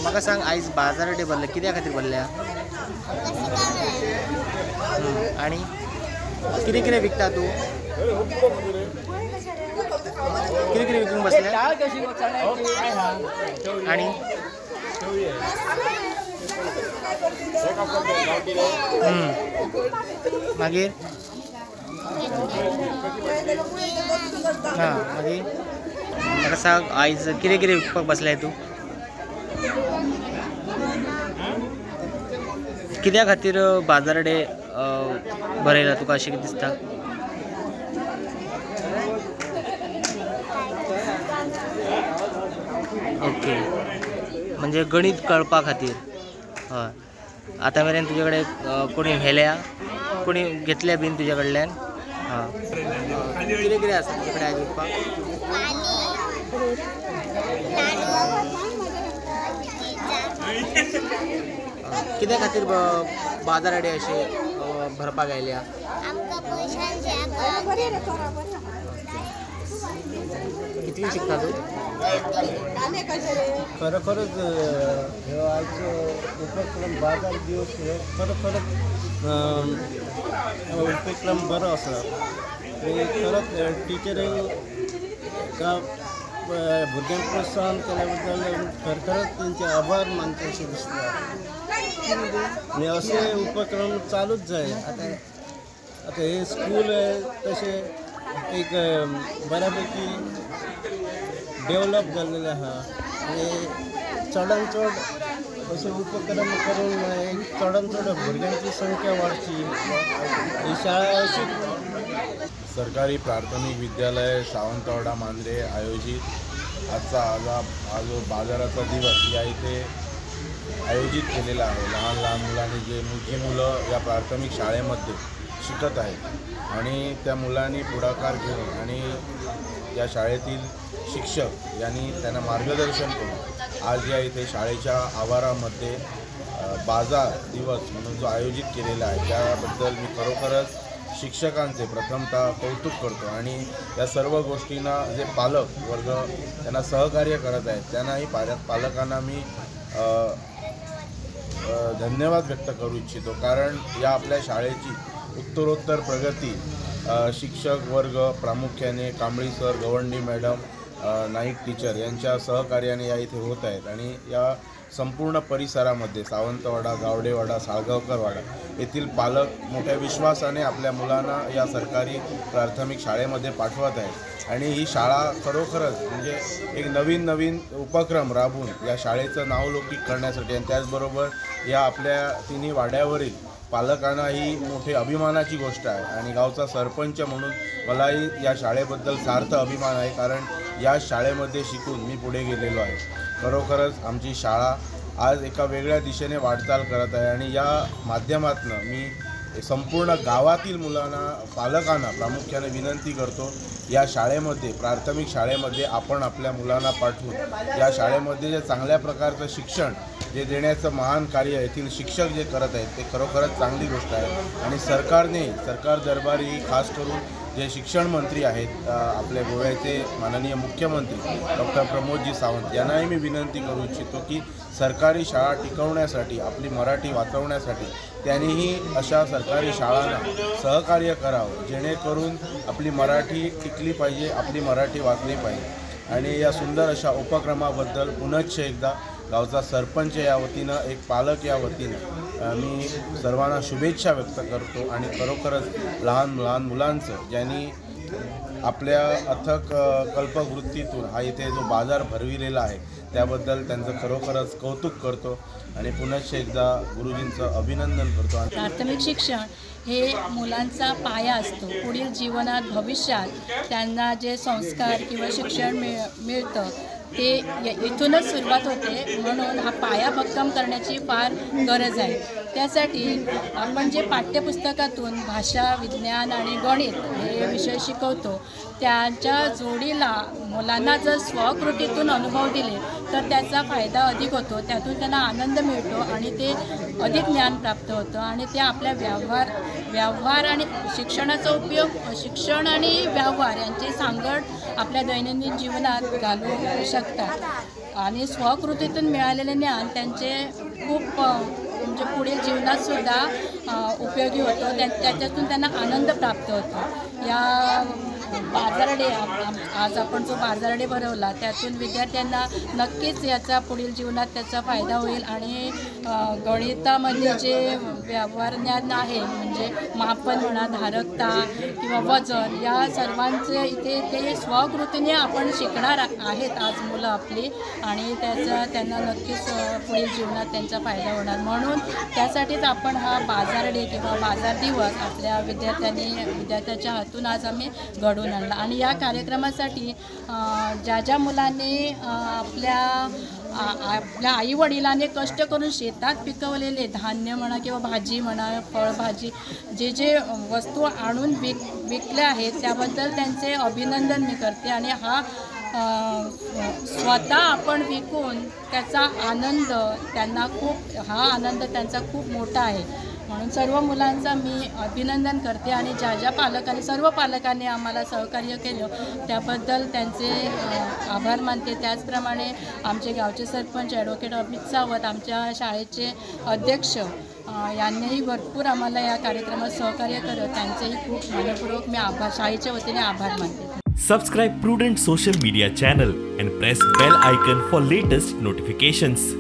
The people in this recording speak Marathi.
म्हाका सांग आयज बाजाराडे भरले कित्या खातीर भरल्या आणि कितें कितें विकता तूं कितें कितें विकूंक बसल्या आणि मागीर हां मागीर म्हाका सांग आयज कितें कितें विकपाक बसलाय तूं कित्या खातीर बाजाराडे भरयला तुका अशें दिसता ओके म्हणजे गणित कळपा खातीर हय आतां मेरेन तुजे कडेन कोणी व्हेल्या कोणी घेतल्या बीन तुजे कडल्यान हां कितें कितें आसा तुजे कडेन आयज विकपाक कित्या खातीर बाजाराडे अशे भरपाक आयल्या कितली शिकता तूं खरोखरच आयचो उपक्रम बाजार दिवस खरोखरच उपक्रम बरो आसा खरोच टिचरींक भुरग्यांक प्रोत्साहन केल्या बद्दल खरोखरच तेंचे आभार मानचे अशें दिसता आनी अशे उपक्रम चालूच जाय आतां हे स्कूल तशे एक बऱ्यापैकी डेवलप जाल्लेले आहा आनी चडान चड अशे उपक्रम करून चडान चड भुरग्यांची संख्या वाडची ही शाळा अशी सरकारी प्राथमिक विद्यालय सावंतवाडा मांद्रे आयोजित आजचा बाजाराचा दिवस या इथे आयोजित केलेला आहे। लहान लहान मुलांनी जी मुलं या प्राथमिक शाळेमध्ये शिकत आहेत आणि त्या मुलांनी पुढाकार घेऊन आणि या शाळेतील शिक्षक यांनी त्यांना मार्गदर्शन करून आज या इथे शाळेच्या आवारामध्ये बाजार दिवस म्हणून जो आयोजित केलेला आहे त्याबद्दल मी खरोखरच शिक्षकांचे प्रथमतः कौतुक करतो आणि या सर्व गोष्टींना जे पालक वर्ग त्यांना सहकार्य करत आहेत त्यांनाही पालकांना मी धन्यवाद व्यक्त करू इच्छितो कारण या आपल्या शाळेची उत्तरोत्तर प्रगती शिक्षक वर्ग प्रामुख्याने कांबळी सर गवंडी मॅडम नाईक टीचर यांच्या सहकार्याने या इथे होत आहेत आणि या संपूर्ण परिसरामध्ये सावंतवाडा गावडेवाडा साळगावकरवाडा येथील पालक मोठ्या विश्वासाने आपल्या मुलांना या सरकारी प्राथमिक शाळेमध्ये पाठवत आहेत आणि ही शाळा खरोखरच म्हणजे एक नवीन उपक्रम राबवून या शाळेचं नावलौकिक करण्यासाठी आणि त्याचबरोबर या आपल्या तिन्ही वाड्यावरील पालकांना ही मोठी अभिमानाची गोष्ट आहे आणि गावचा सरपंच म्हणून मलाही या शाळेबद्दल सार्थ अभिमान आहे कारण या शाळेमध्ये शिकून मी पुढे गेलेलो आहे। खरोखरच आमची शाळा आज एका वेगळ्या दिशेने वाटचाल करत आहे आणि या माध्यमातून मी संपूर्ण गावातील मुलांना पालकांना प्रामुख्याने विनंती करतो या शाळेमध्ये प्राथमिक शाळेमध्ये आपण आपल्या मुलांना पाठवून या शाळेमध्ये जे चांगल्या प्रकारचं शिक्षण जे देण्याचं महान कार्य येथील शिक्षक जे करत आहेत ते खरोखरच चांगली गोष्ट आहे आणि सरकार दरबारी खास करून जे शिक्षण मंत्री आहेत आपल्या गोव्याचे माननीय मुख्यमंत्री डॉक्टर प्रमोदजी सावंत यांनाही मी विनंती करू इच्छितो की सरकारी शाळा टिकवण्यासाठी आपली मराठी वाचवण्यासाठी त्यांनीही अशा सरकारी शाळांना सहकार्य करावं जेणेकरून आपली मराठी टिकली पाहिजे आपली मराठी वाचली पाहिजे आणि या सुंदर अशा उपक्रमाबद्दल पुनश्च एकदा गावचा सरपंच या वतीनं एक पालक या वतीनं मी सर्वांना शुभेच्छा व्यक्त करतो आणि खरोखरच लहान मुलांचं ज्यांनी आपल्या अथक कल्पवृत्तीतून हा इथे जो बाजार भरविलेला आहे त्याबद्दल त्यांचं खरोखरच कौतुक करतो आणि पुनश्च एकदा गुरुजींचं अभिनंदन करतो। प्राथमिक शिक्षण हे मुलांचा पाया असतो। पुढील जीवनात भविष्यात त्यांना जे संस्कार किंवा शिक्षण मिळतं ते इथूनच सुरुवात होते म्हणून हा पाया भक्कम करण्याची फार गरज आहे। त्यासाठी आपण जे पाठ्यपुस्तकातून भाषा विज्ञान आणि गणित हे विषय शिकवतो त्याच्या जोडीला मुलांना जर स्वकृतीतून अनुभव दिले तर त्याचा फायदा अधिक होतो, त्यातून त्यांना आनंद मिळतो आणि ते अधिक ज्ञान प्राप्त होतं आणि ते आपल्या व्यवहार आणि शिक्षणाचा उपयोग, शिक्षण आणि व्यवहार यांची सांगड आपल्या दैनंदिन जीवनात घालू शकतात आणि स्वकृतीतून मिळालेले ज्ञान त्यांचे खूप म्हणजे पुढील जीवनातसुद्धा उपयोगी होतो, त्याच्यातून त्यांना आनंद प्राप्त होतो. या बाजार डे आज आपण जो बाजार डे भरवला त्यातून विद्यार्थ्यांना नक्कीच याचा पुढील जीवनात त्याचा फायदा होईल आणि गणितामध्ये जे व्यवहार ज्ञान आहे म्हणजे मापन म्हणा, धारकता किंवा वजन या सर्वांचे इथे ते स्वकृतीने आपण शिकणार आहेत आज मुलं आपली आणि त्याचा त्यांना नक्कीच पुढील जीवनात त्यांचा फायदा होणार. म्हणून त्यासाठीच आपण हा बाजार डे किंवा बाजार दिवस आपल्या विद्यार्थ्याच्या हातून आज आम्ही घडवून आणला आणि या कार्यक्रमासाठी ज्या मुलांनी आपल्या आईवडिलांनी कष्ट करून शेतात पिकवलेले धान्य म्हणा किंवा भाजी म्हणा, फळभाजी जे वस्तू आणून विकल्या आहेत त्याबद्दल त्यांचे अभिनंदन मी करते आणि हा स्वतः आपण विकून त्याचा आनंद त्यांना हा आनंद त्यांचा खूप मोठा आहे. म्हणून सर्व मुलांचा मी अभिनंदन करते आणि सर्व पालकांनी आम्हाला सहकार्य केलं त्याबद्दल त्यांचे आभार मानते. त्याचप्रमाणे आमचे गावचे सरपंच ॲडव्होकेट अमित सावत, आमच्या शाळेचे अध्यक्ष यांनीही भरपूर आम्हाला या कार्यक्रमात सहकार्य करत त्यांचेही खूप मनपूर्वक मी शाळेच्या वतीने आभार मानते. Subscribe Prudent social media channel and press bell icon for latest notifications.